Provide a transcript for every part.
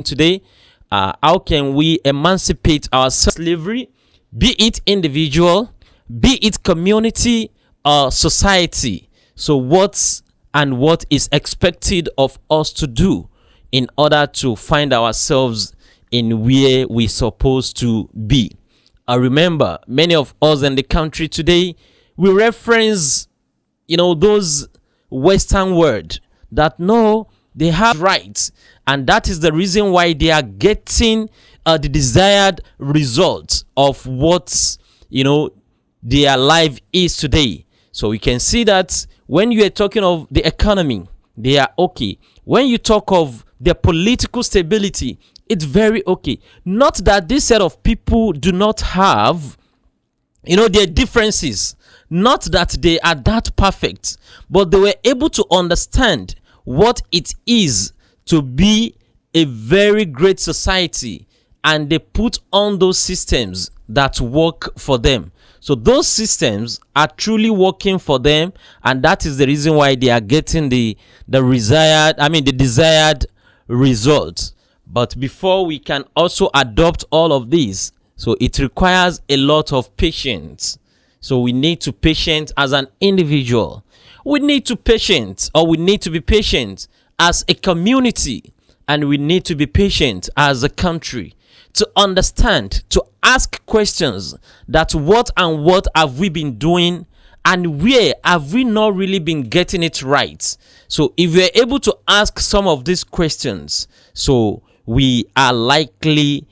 today. How can we emancipate ourselves from slavery, be it individual, be it community or society? So what is expected of us to do in order to find ourselves in where we're supposed to be? Remember, many of us in the country today, we reference, those Western words that know they have rights, and that is the reason why they are getting the desired results of what their life is today. So we can see that when you are talking of the economy, they are okay. When you talk of their political stability, it's very okay. Not that this set of people do not have their differences, not that they are that perfect, but they were able to understand what it is to be a very great society, and they put on those systems that work for them. So those systems are truly working for them, and that is the reason why they are getting the desired results. But before we can also adopt all of these, so it requires a lot of patience. So we need to patient as an individual. We need to be patient as a community, and we need to be patient as a country to understand, to ask questions that what have we been doing, and where have we not really been getting it right. So if we are able to ask some of these questions, so we are likely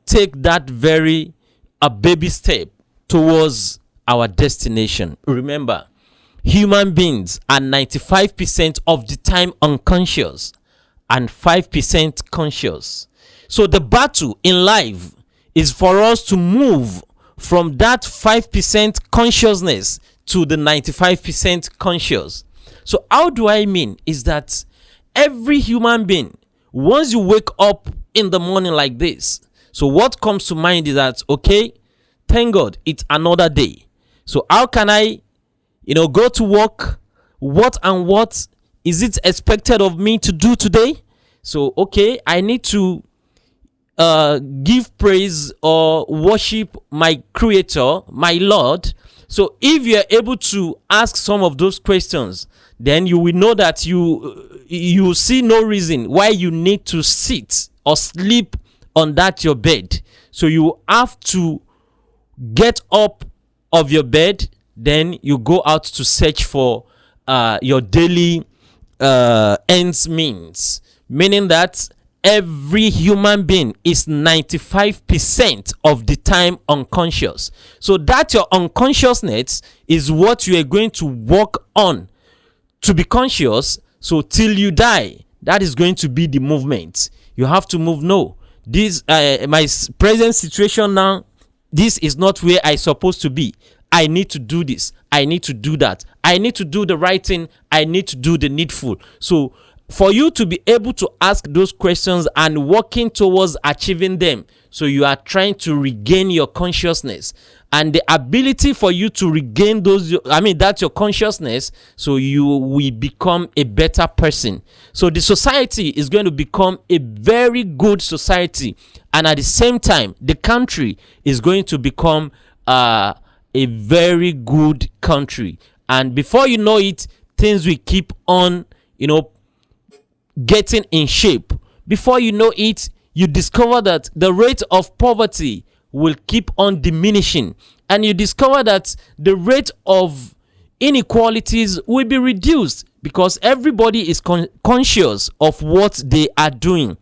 take that very baby step towards our destination. Remember, human beings are 95% of the time unconscious and 5% conscious. So the battle in life is for us to move from that 5% consciousness to the 95% conscious. So how do I mean is that every human being, once you wake up in the morning like this, so what comes to mind is that, okay, thank God it's another day. So how can I go to work? What is it expected of me to do today? So okay, I need to give praise or worship my creator, my Lord. So if you are able to ask some of those questions, then you will know that you see no reason why you need to sit or sleep on that your bed. So you have to get up of your bed, then you go out to search for your daily ends means, meaning that every human being is 95% of the time unconscious. So that your unconsciousness is what you are going to work on to be conscious. So till you die, that is going to be the movement. You have to move. No, this my present situation now, this is not where I supposed to be. I need to do this. I need to do that. I need to do the right thing. I need to do the needful. So for you to be able to ask those questions and working towards achieving them, so you are trying to regain your consciousness, and the ability for you to regain that's your consciousness, so you will become a better person. So the society is going to become a very good society, and at the same time the country is going to become a very good country. And before you know it, things will keep on getting in shape. Before you know it, you discover that the rate of poverty will keep on diminishing, and you discover that the rate of inequalities will be reduced, because everybody is conscious of what they are doing,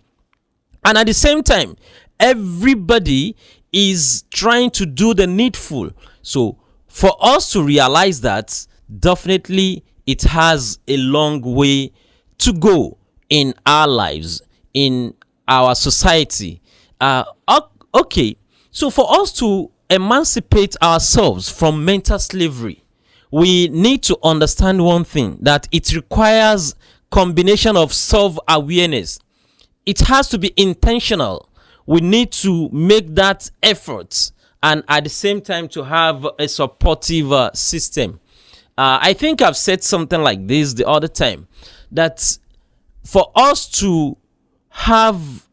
and at the same time everybody is trying to do the needful. So for us to realize that, definitely it has a long way to go in our lives, in our society. Okay, so for us to emancipate ourselves from mental slavery, we need to understand one thing, that it requires combination of self-awareness. It has to be intentional. We need to make that effort, and at the same time to have a supportive system. I think I've said something like this the other time, that for us to have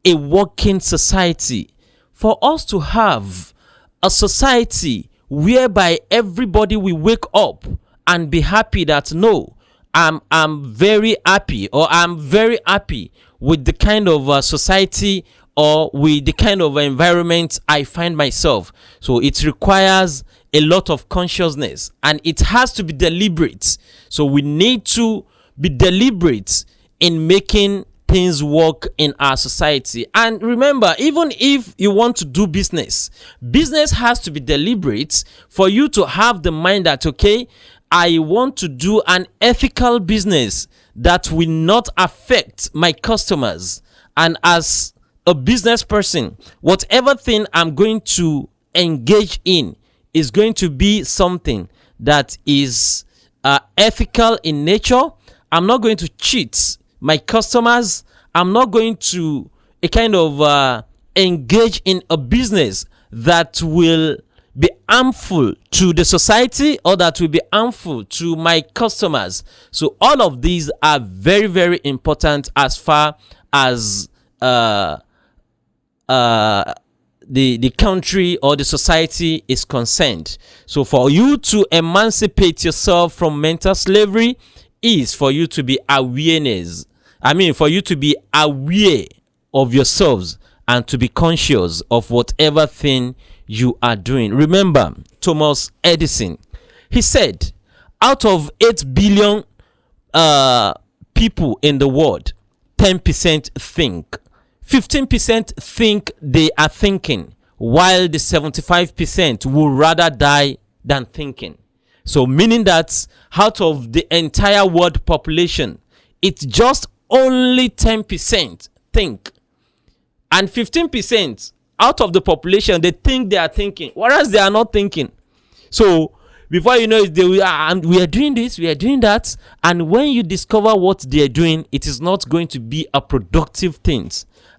a working society, for us to have a society whereby everybody will wake up and be happy that no, I'm very happy, or I'm very happy with the kind of society or with the kind of environment I find myself. So it requires a lot of consciousness, and it has to be deliberate. So we need to be deliberate in making things work in our society. And remember, even if you want to do business has to be deliberate, for you to have the mind that, okay, I want to do an ethical business that will not affect my customers. And as a business person, whatever thing I'm going to engage in is going to be something that is ethical in nature. I'm not going to cheat my customers. I'm not going to engage in a business that will be harmful to the society, or that will be harmful to my customers. So all of these are very, very important as far as the country or the society is concerned. So for you to emancipate yourself from mental slavery is for you to be for you to be aware of yourselves and to be conscious of whatever thing you are doing. Remember Thomas Edison. He said, out of 8 billion people in the world, 10% think. 15% think they are thinking, while the 75% would rather die than thinking. So meaning that out of the entire world population, it's just only 10% think. And 15% out of the population, they think they are thinking, whereas they are not thinking. So before you know it, we are doing this, we are doing that. And when you discover what they are doing, it is not going to be a productive thing.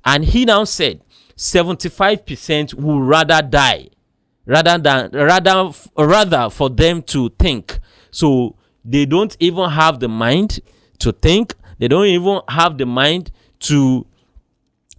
And he now said 75% would rather die rather for them to think. So they don't even have the mind to think. They don't even have the mind to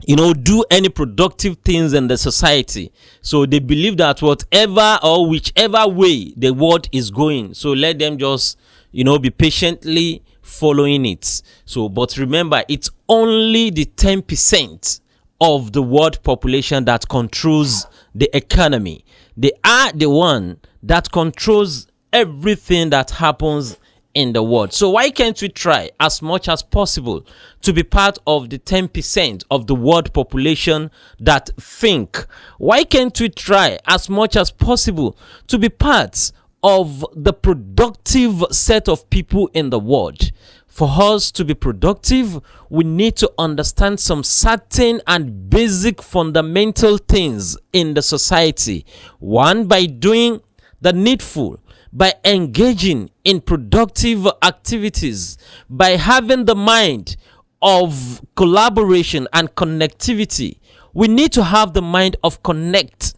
do any productive things in the society. So they believe that whatever or whichever way the world is going, so let them just be patiently following it. So but remember, it's only the 10% of the world population that controls the economy. They are the one that controls everything that happens in the world. So why can't we try as much as possible to be part of the 10% of the world population that think? Why can't we try as much as possible to be part of the productive set of people in the world? For us to be productive, we need to understand some certain and basic fundamental things in the society. One, by doing the needful, by engaging in productive activities, by having the mind of collaboration and connectivity. We need to have the mind of connecting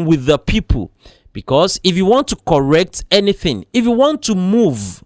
with the people, because if you want to correct anything, if you want to move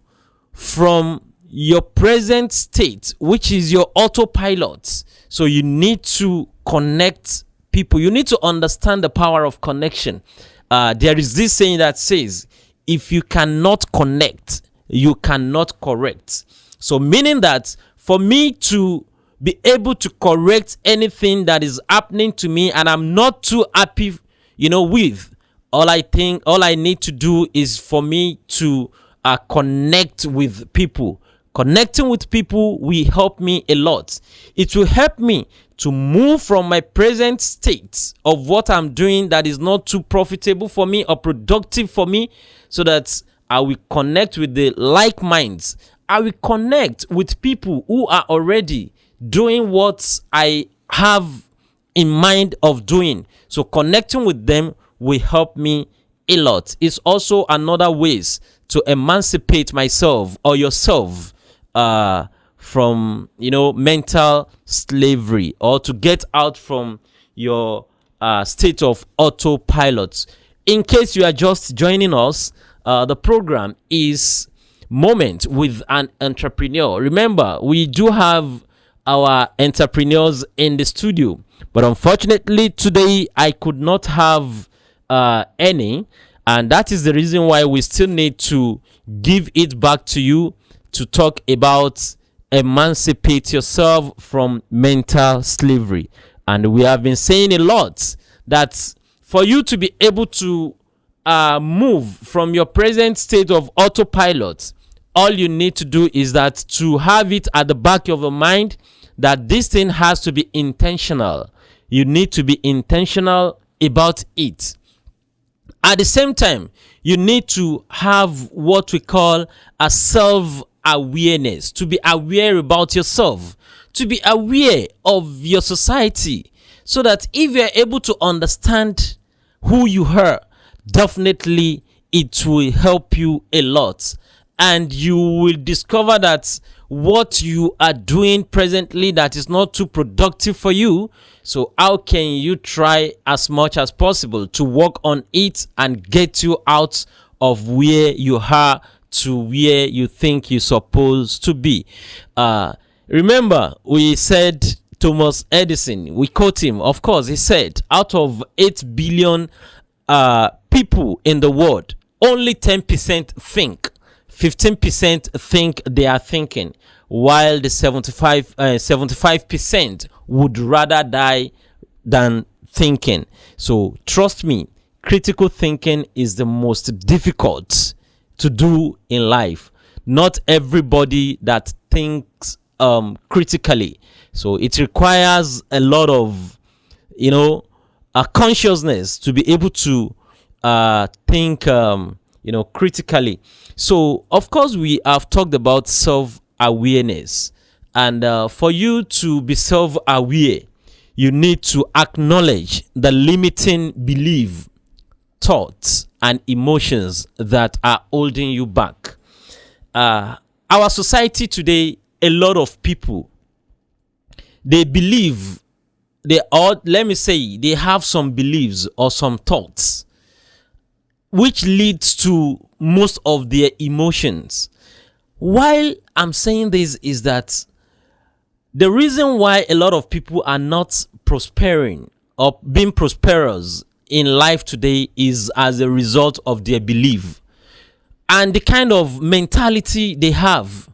from your present state, which is your autopilot, so you need to connect people. You need to understand the power of connection. There is this saying that says, if you cannot connect, you cannot correct. So meaning that for me to be able to correct anything that is happening to me and I'm not too happy, with, all I need to do is for me to connect with people. Connecting with people will help me a lot. It will help me to move from my present state of what I'm doing that is not too profitable for me or productive for me, so that I will connect with the like minds. I will connect with people who are already doing what I have in mind of doing. So connecting with them will help me a lot. It's also another ways to emancipate myself or yourself from mental slavery, or to get out from your state of autopilot. In case you are just joining us, the program is Moment with an Entrepreneur. Remember, we do have our entrepreneurs in the studio. But unfortunately, today I could not have any. And that is the reason why we still need to give it back to you to talk about emancipate yourself from mental slavery. And we have been saying a lot that for you to be able to move from your present state of autopilot, all you need to do is that to have it at the back of your mind that this thing has to be intentional. You need to be intentional about it. At the same time, you need to have what we call a self-awareness, to be aware about yourself, to be aware of your society, so that if you're able to understand who you are, definitely it will help you a lot. And you will discover that what you are doing presently that is not too productive for you. So how can you try as much as possible to work on it and get you out of where you are to where you think you're supposed to be? Remember, we said Thomas Edison, we quote him, of course, he said, out of 8 billion people in the world, only 10% think. 15% think they are thinking, while the 75% would rather die than thinking. So trust me, critical thinking is the most difficult to do in life. Not everybody that thinks critically. So it requires a lot of, a consciousness to be able to think critically. So of course we have talked about self-awareness, and for you to be self-aware, you need to acknowledge the limiting belief, thoughts and emotions that are holding you back. Our society today, a lot of people, they believe, they have some beliefs or some thoughts which leads to most of their emotions. While I'm saying this is that the reason why a lot of people are not prospering or being prosperous in life today is as a result of their belief and the kind of mentality they have.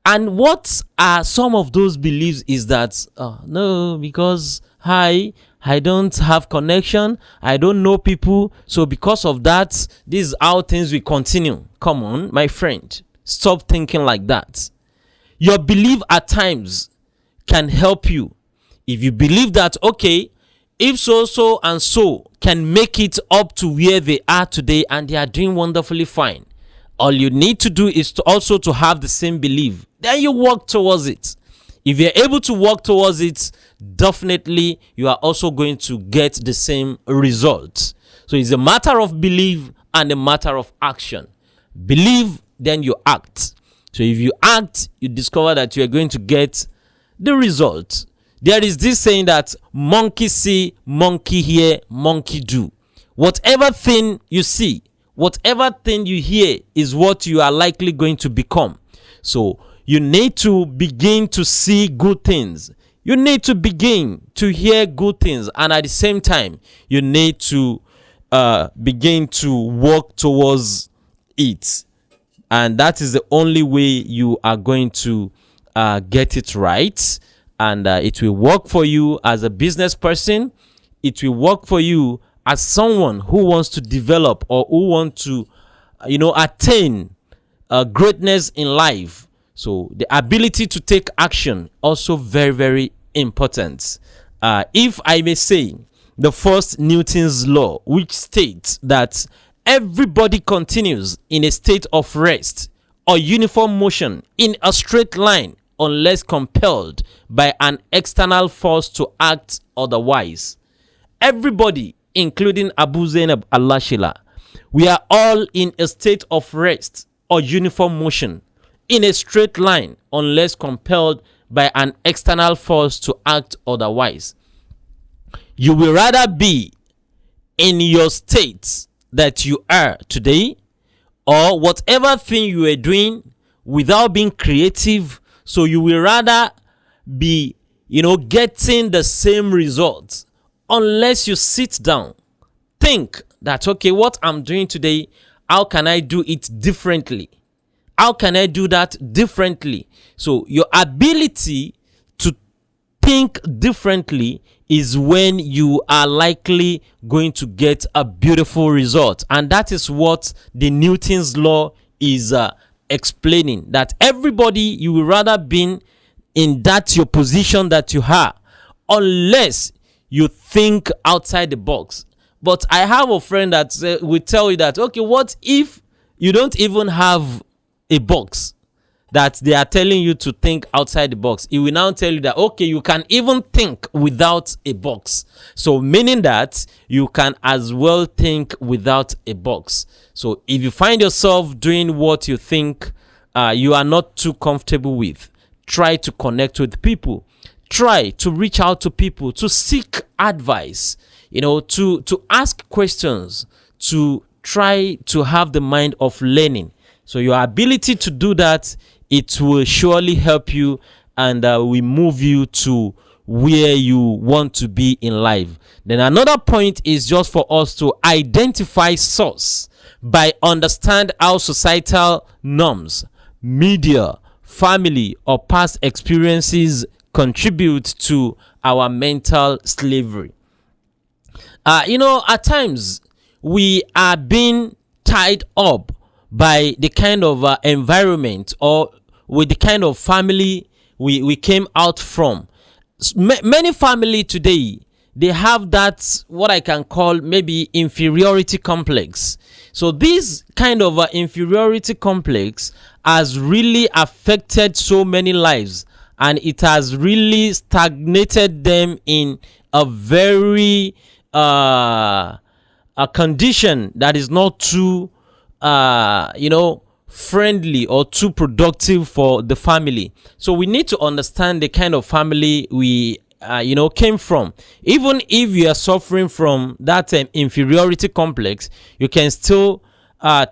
And what are some of those beliefs is that, no, because I don't have connection, I don't know people, so because of that, this is how things will continue. Come on, my friend, stop thinking like that. Your belief at times can help you. If you believe that, okay, if so and so can make it up to where they are today and they are doing wonderfully fine, all you need to do is to also to have the same belief. Then you work towards it. If you're able to work towards it, definitely you are also going to get the same results. So it's a matter of belief and a matter of action. Believe, then you act. So if you act, you discover that you are going to get the result. There is this saying that monkey see, monkey hear, monkey do. Whatever thing you see, whatever thing you hear is what you are likely going to become. So you need to begin to see good things. You need to begin to hear good things. And at the same time, you need to begin to work towards it. And that is the only way you are going to get it right. And it will work for you as a business person. It will work for you as someone who wants to develop or who wants to, attain greatness in life. So the ability to take action also very, very important. If I may say, the first Newton's law, which states that everybody continues in a state of rest or uniform motion in a straight line unless compelled by an external force to act otherwise. Everybody, including Abu-Zainab Alasela, we are all in a state of rest or uniform motion in a straight line unless compelled by an external force to act otherwise. You will rather be in your state that you are today, or whatever thing you are doing without being creative. So you will rather be, getting the same results unless you sit down, think that, okay, what I'm doing today, how can I do it differently? How can I do that differently? So your ability to think differently is when you are likely going to get a beautiful result. And that is what the Newton's law is explaining, that everybody, you will rather be in that your position that you are, unless you think outside the box. But I have a friend that will tell you that, okay, what if you don't even have a box that they are telling you to think outside the box? He will now tell you that, okay, you can even think without a box. So meaning that you can as well think without a box. So if you find yourself doing what you think you are not too comfortable with, try to connect with people. Try to reach out to people, to seek advice, to ask questions, to try to have the mind of learning. So your ability to do that, it will surely help you and will move you to where you want to be in life. Then another point is just for us to identify source by understand how societal norms, media, family, or past experiences contribute to our mental slavery. At times we are being tied up by the kind of environment or with the kind of family we came out from. Many family today, they have that, what I can call maybe inferiority complex. So this kind of inferiority complex has really affected so many lives, and it has really stagnated them in a very a condition that is not too friendly or too productive for the family. So we need to understand the kind of family we came from. Even if you are suffering from that inferiority complex, you can still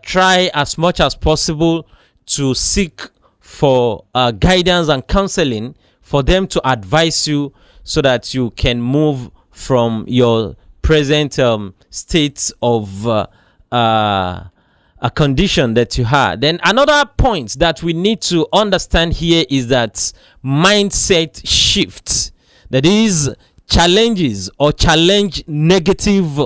try as much as possible to seek for guidance and counseling for them to advise you so that you can move from your present state of a condition that you had. Then another point that we need to understand here is that mindset shift, that is challenges or challenge negative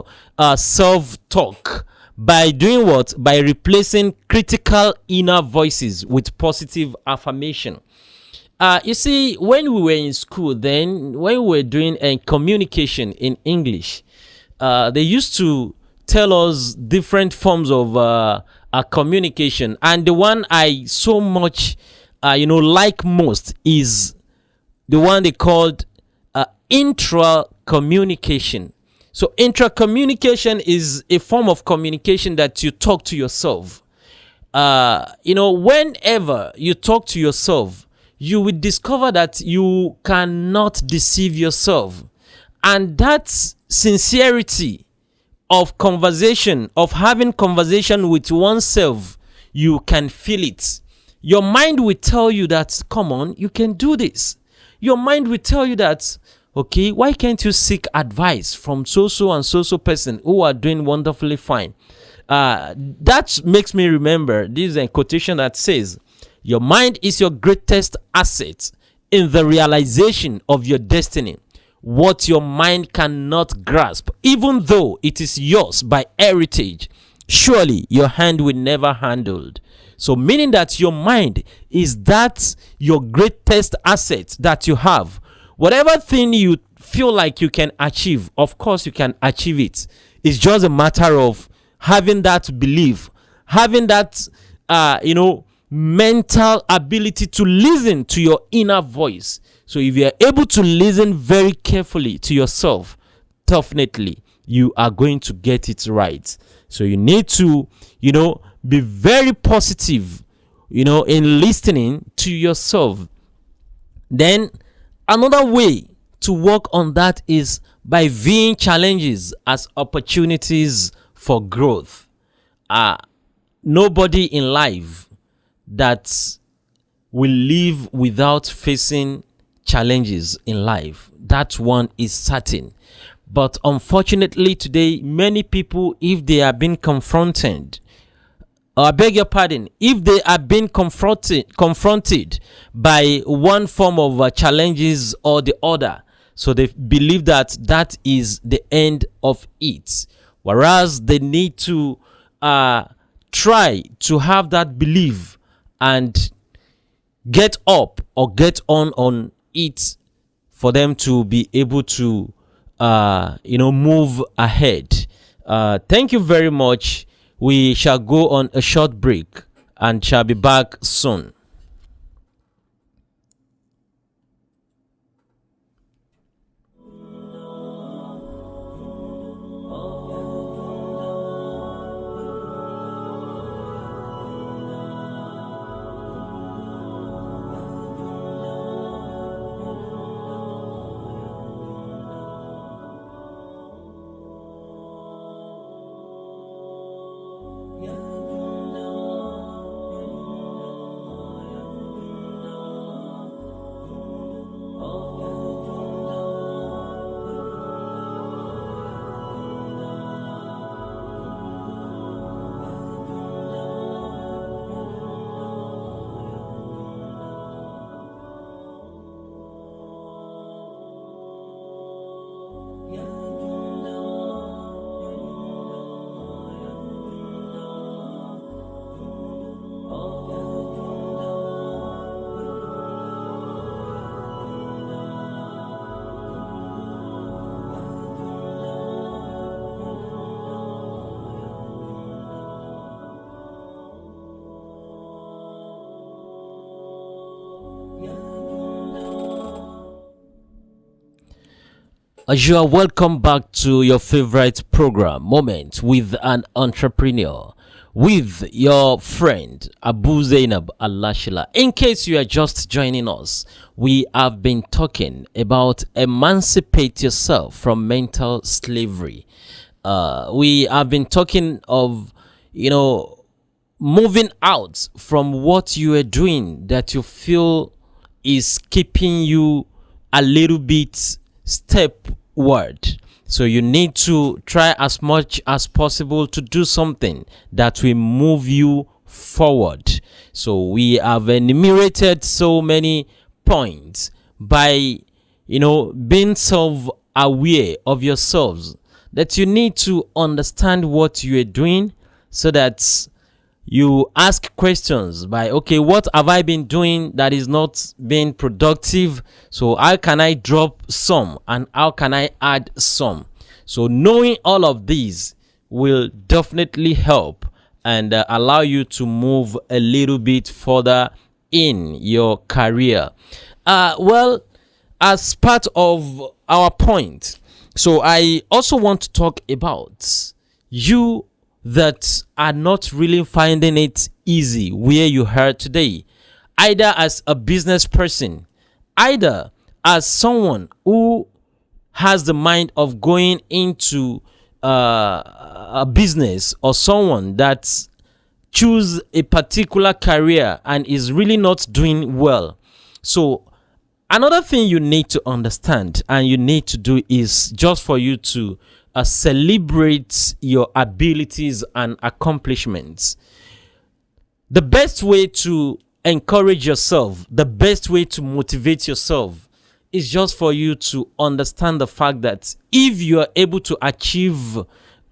self-talk by doing what? By replacing critical inner voices with positive affirmation. You see, when we were in school, then when we were doing communication in English, they used to tell us different forms of communication, and the one I so much like most is the one they called intra communication. So intra communication is a form of communication that you talk to yourself. Whenever you talk to yourself, you will discover that you cannot deceive yourself, and that sincerity of conversation, of having conversation with oneself, you can feel it. Your mind will tell you that, come on, you can do this. Your mind will tell you that, okay, why can't you seek advice from so and so person who are doing wonderfully fine? That makes me remember this quotation that says, your mind is your greatest asset in the realization of your destiny. What your mind cannot grasp, even though it is yours by heritage, surely your hand will never handle. So meaning that your mind is that your greatest asset that you have. Whatever thing you feel like you can achieve, of course you can achieve it. It's just a matter of having that belief, having that mental ability to listen to your inner voice. So if you are able to listen very carefully to yourself, definitely you are going to get it right. So you need to, be very positive, in listening to yourself. Then another way to work on that is by viewing challenges as opportunities for growth. Nobody in life that will live without facing challenges in life. That one is certain. But unfortunately today, many people, if they are being confronted, or I beg your pardon, if they are being confronted by one form of challenges or the other, so they believe that that is the end of it, whereas they need to try to have that belief and get up or get on it for them to be able to move ahead. Thank you very much. We shall go on a short break and shall be back soon. You are welcome back to your favorite program, Moment with an Entrepreneur, with your friend Abu-Zainab Alasela. In case you are just joining us, we have been talking about emancipate yourself from mental slavery. We have been talking of, moving out from what you are doing that you feel is keeping you a little bit stepward. So you need to try as much as possible to do something that will move you forward. So we have enumerated so many points by being self-aware of yourselves, that you need to understand what you are doing, so that you ask questions by, okay, what have I been doing that is not being productive? So how can I drop some and how can I add some? So knowing all of these will definitely help and allow you to move a little bit further in your career. Well, as part of our point, so I also want to talk about you that are not really finding it easy where you are today, either as a business person, either as someone who has the mind of going into a business, or someone that choose a particular career and is really not doing well. So another thing you need to understand and you need to do is just for you to celebrate your abilities and accomplishments. The best way to encourage yourself, the best way to motivate yourself, is just for you to understand the fact that if you are able to achieve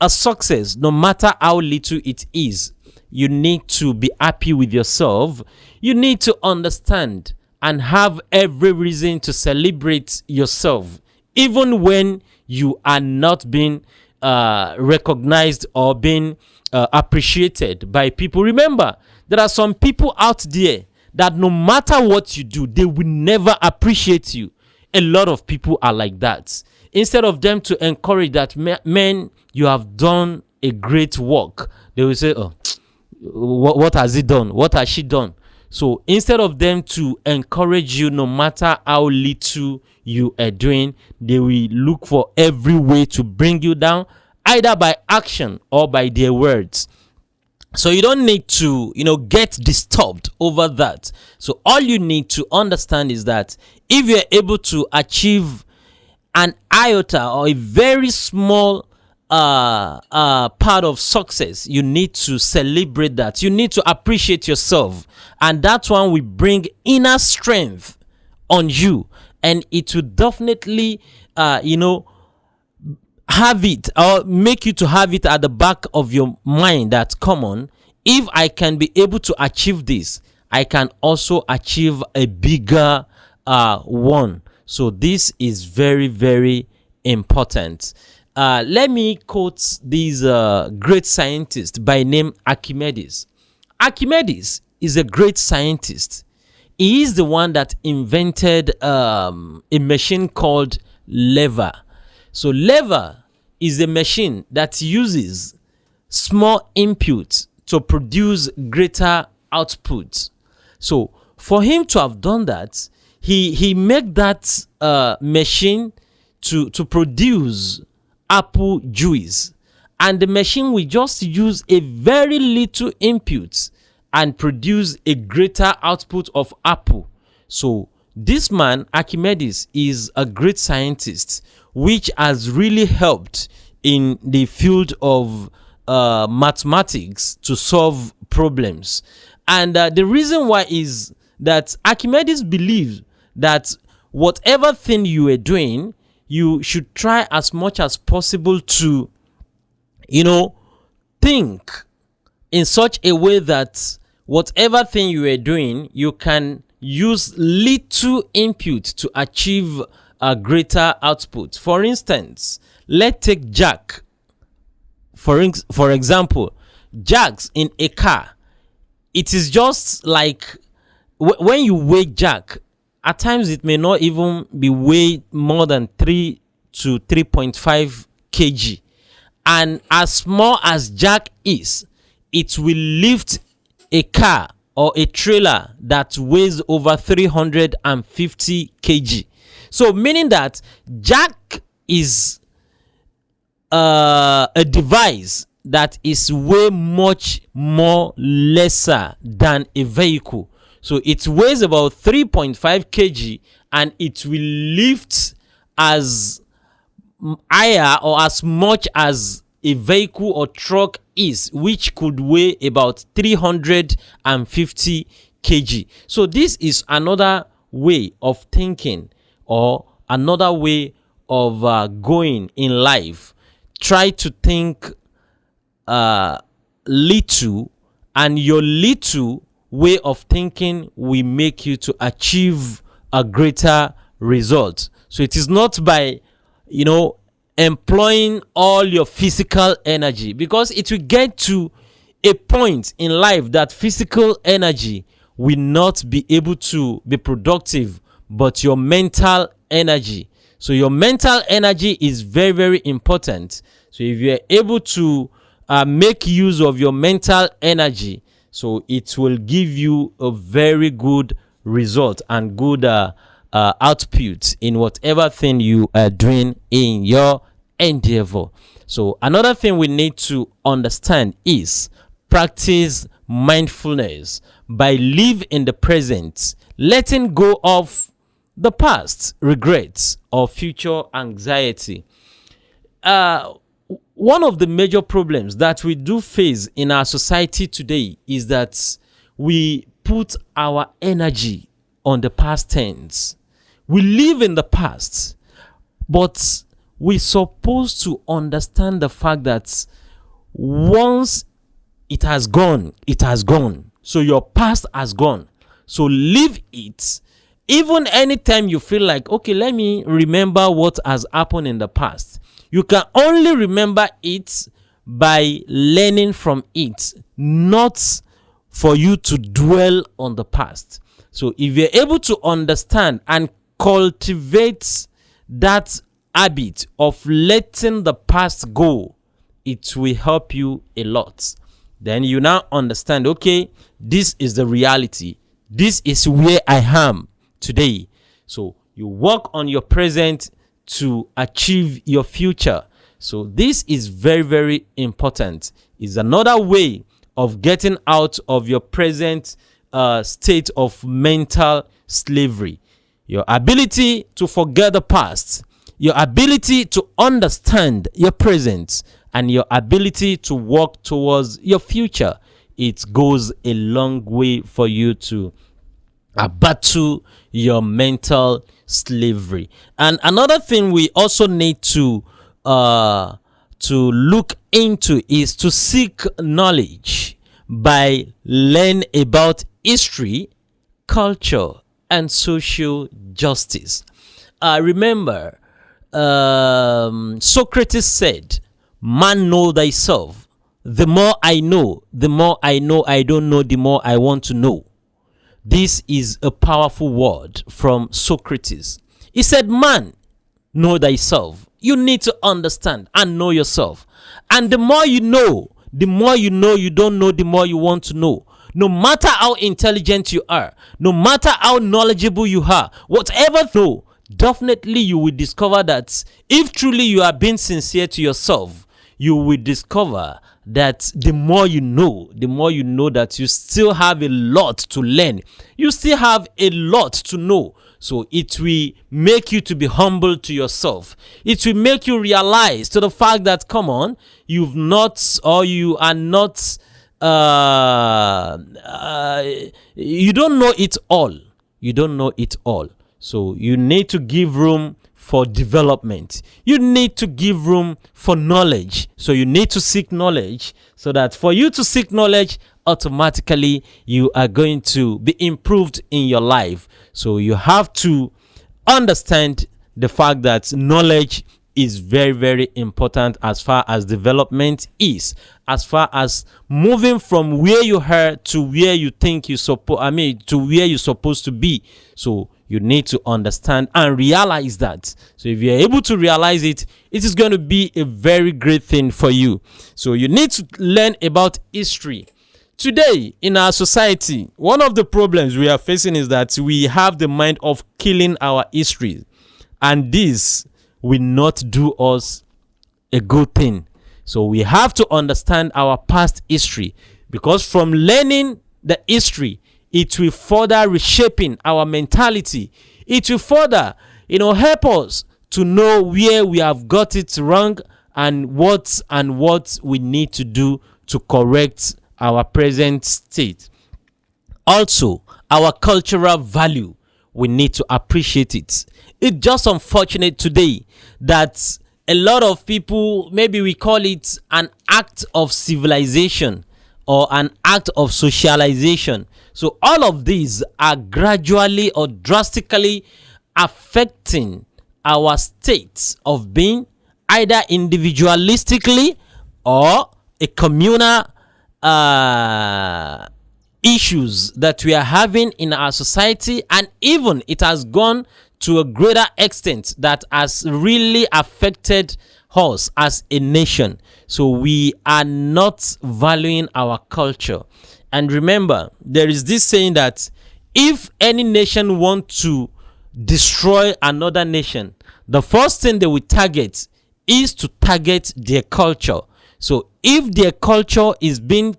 a success, no matter how little it is, you need to be happy with yourself. You need to understand and have every reason to celebrate yourself, even when you are not being recognized or being appreciated by people. Remember, there are some people out there that no matter what you do, they will never appreciate you. A lot of people are like that. Instead of them to encourage that, man, you have done a great work, they will say, oh, what has he done? What has she done? So instead of them to encourage you, no matter how little you are doing, they will look for every way to bring you down, either by action or by their words. So you don't need to, get disturbed over that. So all you need to understand is that if you're able to achieve an iota or a very small part of success, you need to celebrate that. You need to appreciate yourself, and that one will bring inner strength on you, and it will definitely have it, or make you to have it at the back of your mind that, come on, if I can be able to achieve this, I can also achieve a bigger one. So this is very, very important. Let me quote this great scientist by name Archimedes. Archimedes is a great scientist. He is the one that invented a machine called lever. So lever is a machine that uses small input to produce greater output. So for him to have done that, he made that machine to produce apple juice, and the machine will just use a very little input and produce a greater output of apple. So this man Archimedes is a great scientist, which has really helped in the field of mathematics to solve problems. And the reason why is that Archimedes believed that whatever thing you are doing, you should try as much as possible to, think in such a way that whatever thing you are doing, you can use little input to achieve a greater output. For instance, let's take jack. For example, jacks in a car, it is just like when you weigh jack, at times it may not even be weighed more than 3 to 3.5 kg. And as small as jack is, it will lift a car or a trailer that weighs over 350 kg. So meaning that jack is a device that is way much more lesser than a vehicle. So it weighs about 3.5 kg, and it will lift as higher or as much as a vehicle or truck is, which could weigh about 350 kg. So this is another way of thinking, or another way of going in life. Try to think little, and your little way of thinking will make you to achieve a greater result. So it is not by employing all your physical energy, because it will get to a point in life that physical energy will not be able to be productive, but your mental energy. So your mental energy is very, very important. So if you are able to make use of your mental energy, so it will give you a very good result and good output in whatever thing you are doing in your endeavor. So another thing we need to understand is practice mindfulness by living in the present, letting go of the past regrets or future anxiety. One of the major problems that we do face in our society today is that we put our energy on the past tense. We live in the past, but we're supposed to understand the fact that once it has gone, it has gone. So your past has gone. So leave it. Even anytime you feel like, okay, let me remember what has happened in the past, you can only remember it by learning from it, not for you to dwell on the past. So if you're able to understand and cultivate that habit of letting the past go, it will help you a lot. Then you now understand, okay, this is the reality. This is where I am today. So you work on your present to achieve your future. So this is very, very important. It's another way of getting out of your present state of mental slavery. Your ability to forget the past, your ability to understand your present, and your ability to work towards your future. It goes a long way for you to battle your mental slavery. And another thing we also need to look into is to seek knowledge by learning about history, culture, and social justice. Remember, Socrates said, "Man, know thyself. The more I know, I don't know, the more I want to know." This is a powerful word from Socrates. He said, "Man, know thyself." You need to understand and know yourself. And the more you know, you don't know, the more you want to know. No matter how intelligent you are, no matter how knowledgeable you are, whatever though, definitely you will discover that if truly you are being sincere to yourself, you will discover that the more you know that you still have a lot to learn. You still have a lot to know. So it will make you to be humble to yourself. It will make you realize to the fact that, come on, you are not you don't know it all. You don't know it all. So you need to give room for development. You need to give room for knowledge. So you need to seek knowledge, so that for you to seek knowledge, automatically you are going to be improved in your life. So you have to understand the fact that knowledge is very, very important as far as development is, as far as moving from where you are to where you think to where you're supposed to be. So you need to understand and realize that. So if you're able to realize it, it is going to be a very great thing for you. So you need to learn about history. Today in our society, one of the problems we are facing is that we have the mind of killing our history, and this will not do us a good thing. So we have to understand our past history, because from learning the history, it will further reshaping our mentality. It will further, help us to know where we have got it wrong and what we need to do to correct our present state. Also, our cultural value, we need to appreciate it. It's just unfortunate today that a lot of people, maybe we call it an act of civilization or an act of socialization. So all of these are gradually or drastically affecting our states of being, either individualistically or a communal issues that we are having in our society. And even it has gone to a greater extent that has really affected us as a nation. So we are not valuing our culture. And remember, there is this saying that if any nation wants to destroy another nation, the first thing they will target is to target their culture. So if their culture is being,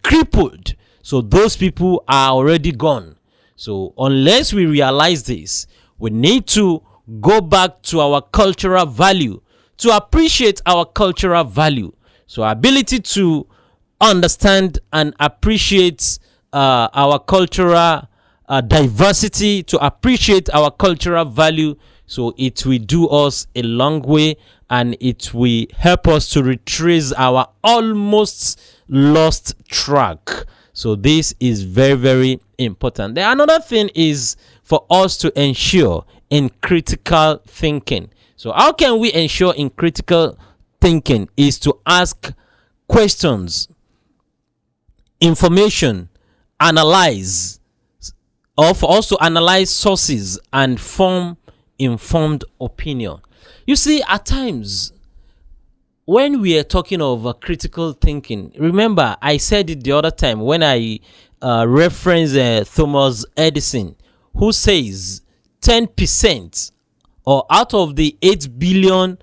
crippled, so those people are already gone. So unless we realize this, we need to go back to our cultural value, to appreciate our cultural value. So ability to understand and appreciate our cultural diversity, to appreciate our cultural value. So it will do us a long way, and it will help us to retrace our almost lost track. So this is very, very important. The another thing is for us to ensure in critical thinking. So how can we ensure in critical thinking? Is to ask questions, information, analyze, or for us to analyze sources and form informed opinion. You see, at times when we are talking of critical thinking, remember I said it the other time when I referenced Thomas Edison, who says 10%, or out of the 8 billion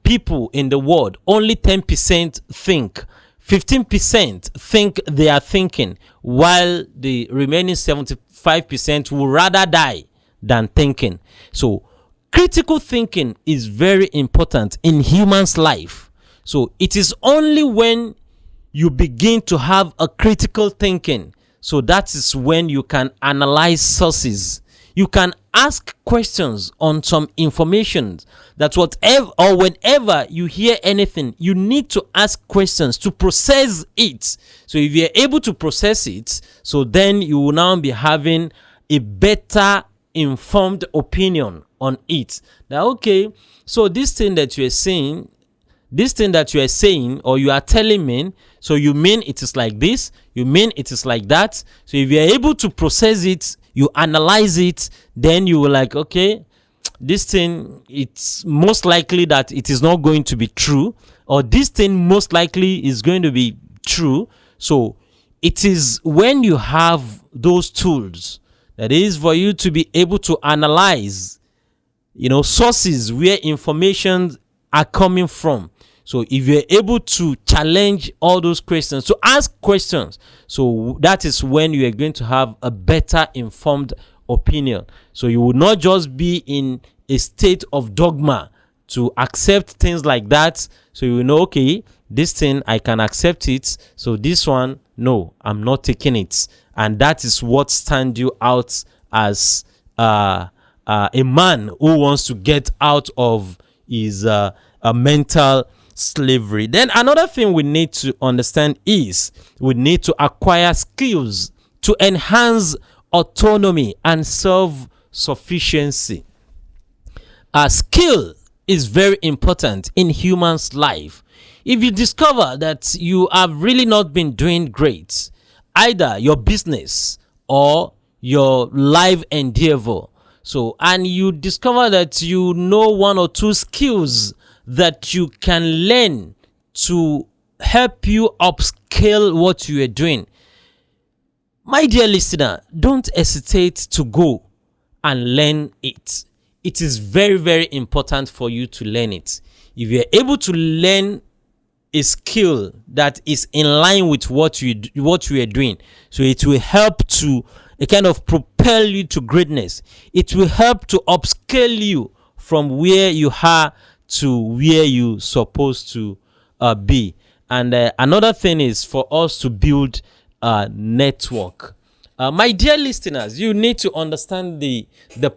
people in the world, only 10% think. 15% think they are thinking, while the remaining 75% will rather die than thinking. So critical thinking is very important in humans' life. So it is only when you begin to have a critical thinking, so that is when you can analyze sources. You can ask questions on some information. That whatever or whenever you hear anything, you need to ask questions to process it. So if you're able to process it, so then you will now be having a better informed opinion on it. That okay, so this thing that you are saying or you are telling me, so you mean it is like this, you mean it is like that. So if you are able to process it, you analyze it, then you will like, okay, this thing, it's most likely that it is not going to be true, or this thing most likely is going to be true. So it is when you have those tools, that is for you to be able to analyze, sources where information are coming from. So if you're able to challenge all those questions, to ask questions, so that is when you are going to have a better informed opinion. So you will not just be in a state of dogma to accept things like that. So you will know, okay, this thing I can accept it, so this one, no, I'm not taking it. And that is what stands you out as a man who wants to get out of his a mental slavery. Then another thing we need to understand is we need to acquire skills to enhance autonomy and self-sufficiency. A skill is very important in humans' life. If you discover that you have really not been doing great, either your business or your life endeavor, and you discover that you know one or two skills that you can learn to help you upscale what you are doing, my dear listener, don't hesitate to go and learn it. It is very, very important for you to learn it. If you're able to learn a skill that is in line with what you are doing, so it will help to kind of propel you to greatness. It will help to upscale you from where you are to where you supposed to be. And another thing is for us to build a network. My dear listeners, you need to understand the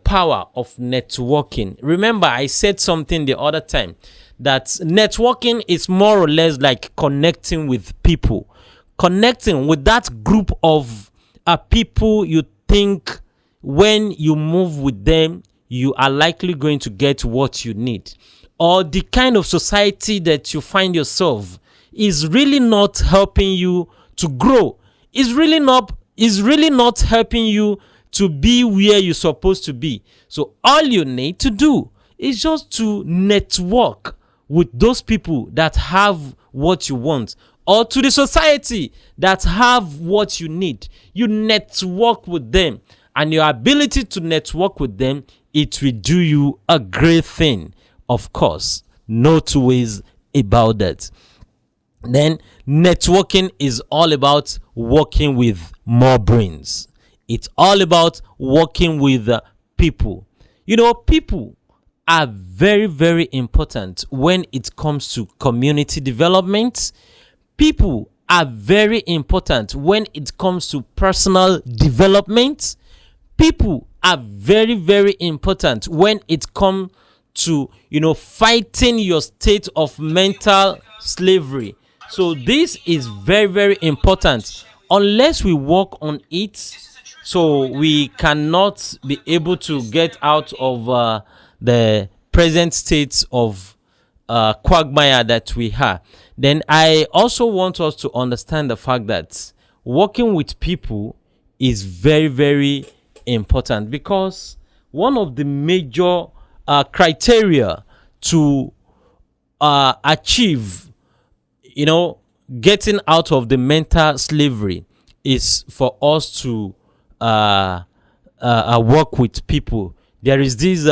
power of networking. Remember, I said something the other time, that networking is more or less like connecting with people, connecting with that group of people you think when you move with them, you are likely going to get what you need. Or the kind of society that you find yourself is really not helping you to grow. Is really not helping you to be where you're supposed to be. So all you need to do is just to network with those people that have what you want, or to the society that have what you need. You network with them, and your ability to network with them, it will do you a great thing. Of course, no two ways about that. Then networking is all about working with more brains. It's all about working with people. People are very, very important when it comes to community development. People are very important when it comes to personal development. People are very, very important when it comes to fighting your state of mental slavery. So this is very, very important. Unless we work on it, so we cannot be able to get out of the present state of quagmire that we have. Then I also want us to understand the fact that working with people is very, very important, because one of the major criteria to achieve getting out of the mental slavery is for us to work with people. There is this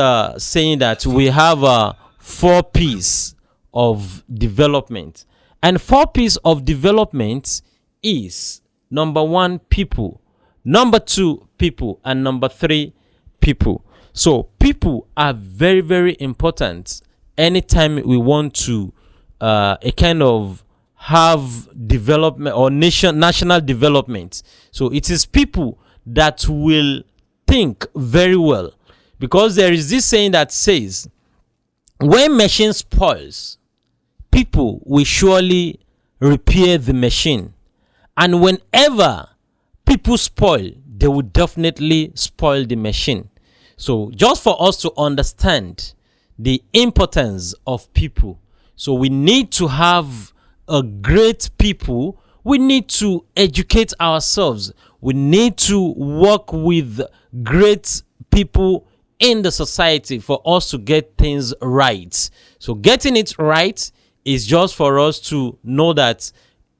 saying that we have 4 P's of development, And 4 P's of development is: number 1, people; number 2, people; and number 3, people. So people are very, very important anytime we want to a kind of have development or national development. So it is people that will think very well, because there is this saying that says, when machine spoils, people will surely repair the machine. And whenever people spoil, they will definitely spoil the machine. So just for us to understand the importance of people, so we need to have a great people. We need to educate ourselves. We need to work with great people in the society for us to get things right. So getting it right is just for us to know that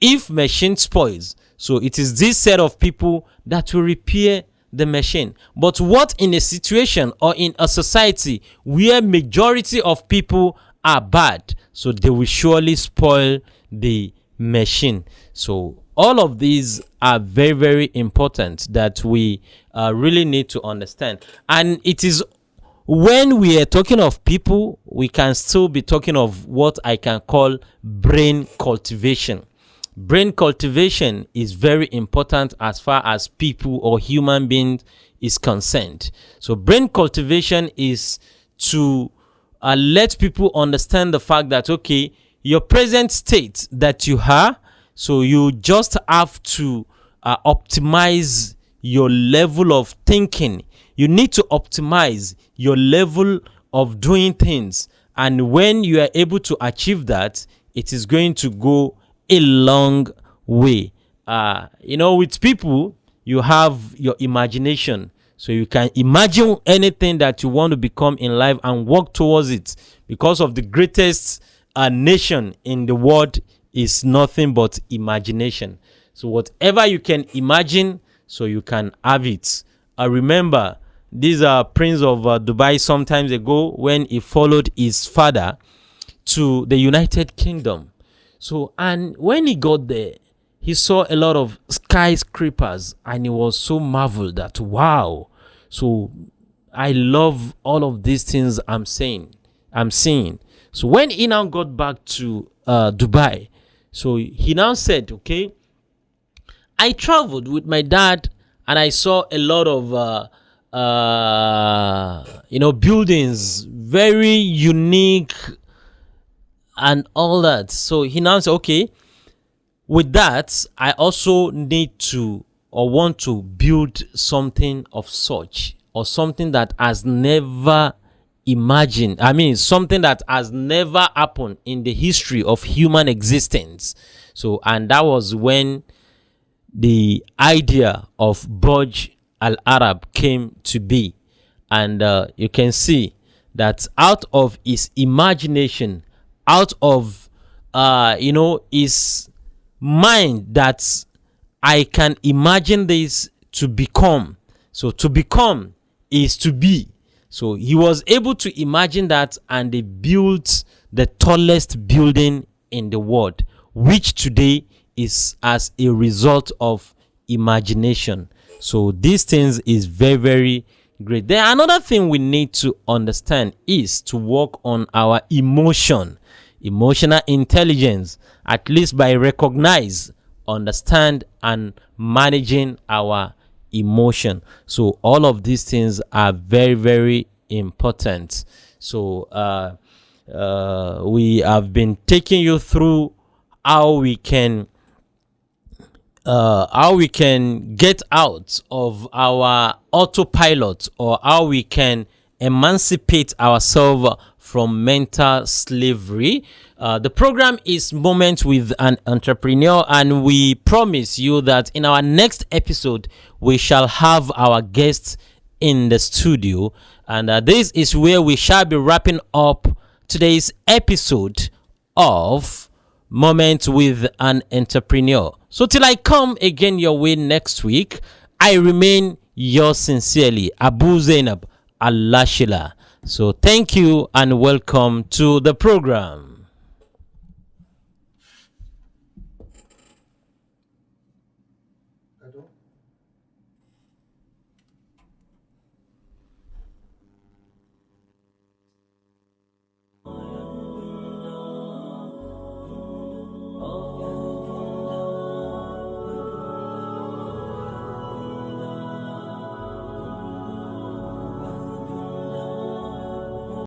if machine spoils, so it is this set of people that will repair the machine. But what in a situation or in a society where majority of people are bad, so they will surely spoil the machine. So all of these are very, very important that we really need to understand. And it is when we are talking of people, we can still be talking of what I can call brain cultivation. Brain cultivation is very important as far as people or human beings is concerned. So brain cultivation is to let people understand the fact that, okay, your present state that you are, so you just have to optimize your level of thinking. You need to optimize your level of doing things. And when you are able to achieve that, it is going to go a long way. With people, you have your imagination. So you can imagine anything that you want to become in life and work towards it, because of the greatest nation in the world is nothing but imagination. So whatever you can imagine, so you can have it. I remember this Prince of Dubai sometimes ago when he followed his father to the United Kingdom. So, and when he got there, he saw a lot of skyscrapers and he was so marveled that, wow, so I love all of these things I'm seeing. So when he now got back to Dubai, so he now said, okay, I traveled with my dad and I saw a lot of buildings, very unique and all that. So he now said, okay, with that, I also need to or want to build something of such, or something that has never imagined. I mean, something that has never happened in the history of human existence. So, and that was when the idea of Burj Al Arab came to be. And you can see that out of his imagination, out of his mind, that I can imagine this to become. So to become is to be. So he was able to imagine that, and they built the tallest building in the world, which today is as a result of imagination. So these things is very, very great. Then another thing we need to understand is to work on our emotional intelligence, at least by recognize, understand, and managing our emotion. So all of these things are very, very important. So we have been taking you through how we can get out of our autopilot, or how we can emancipate ourselves from mental slavery. The program is Moment with an Entrepreneur, and we promise you that in our next episode we shall have our guests in the studio, and this is where we shall be wrapping up today's episode of Moment with an Entrepreneur. So till I come again your way next week, I remain yours sincerely, Abu-Zainab Alasela. So thank you and welcome to the program.